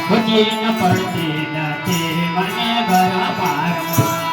ખોટી ન પડતી નથી મને ગરબારમાં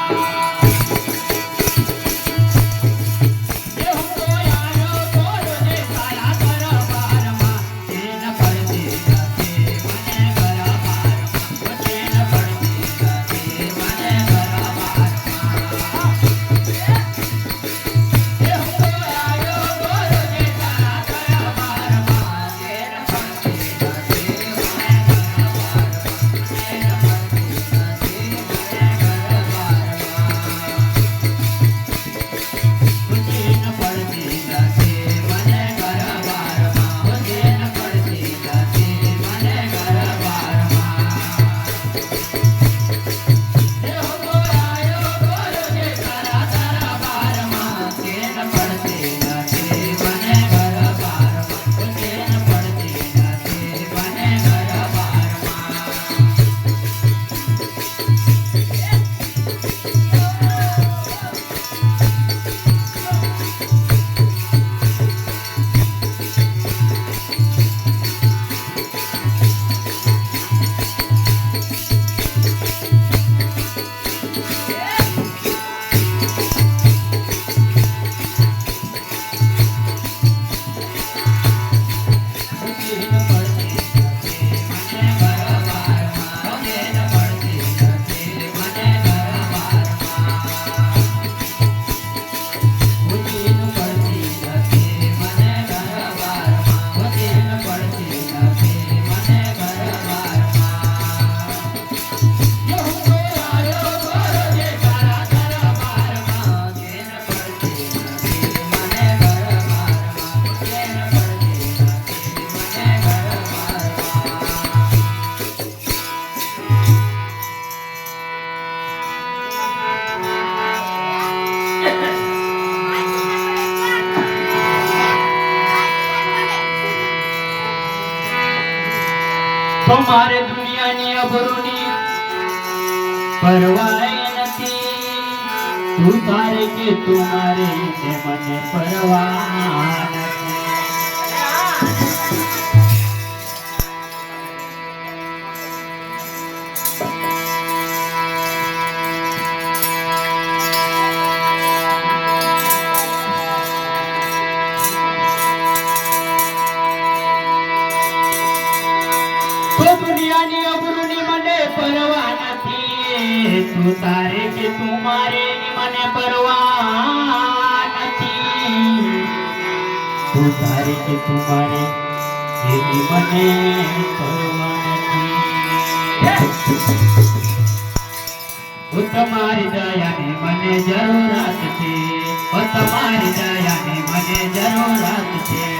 તમારે દુનિયાની અબરોની પરવાય નથી તું તારે કે તું મારે ને મને પરવા નથી દુનિયાની અબરૂની મને પરવા નથી તું તારે કે તું મારે ની મને પરવા નથી તું તારે કે તું મારે એની મને પરવા નથી તમારી દયાની મને જરૂરત છે તમારી દયાની મને જરૂરત છે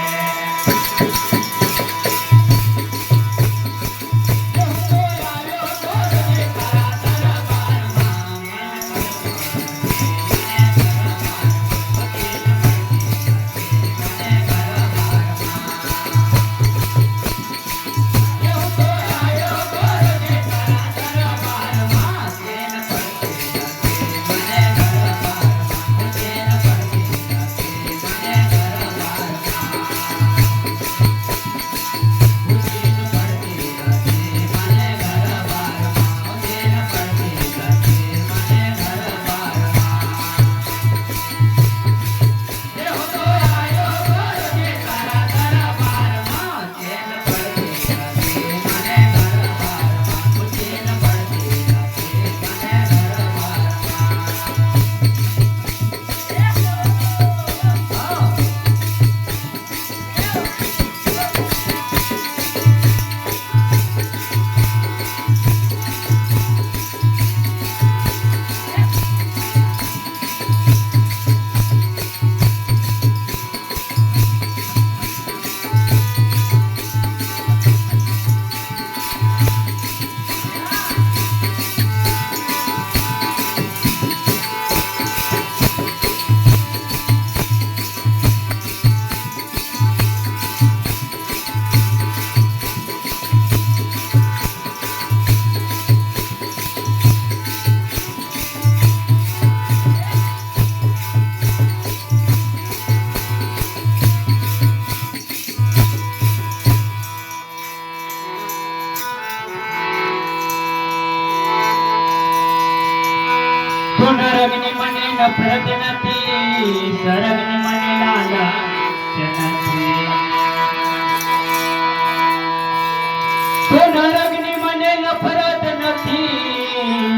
નરકની મને નફરત નથી, સ્વર્ગની મને લાલચ નથી. તો નરકની મને નફરત નથી,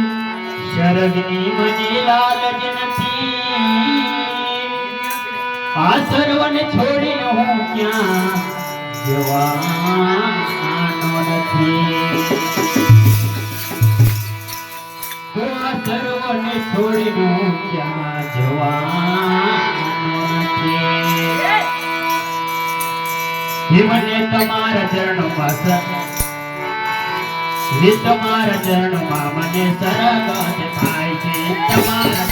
સ્વર્ગની મને લાલચ નથી. આ સર્વને છોડીને હું ક્યાં જવાનો નથી. તો આ સર્વને છોડીને હું ક્યાં જવાનો નથી. હે મને તમારા ચરણોમાં હે તમારા ચરણોમાં મને સરગત થાય છે. તમારા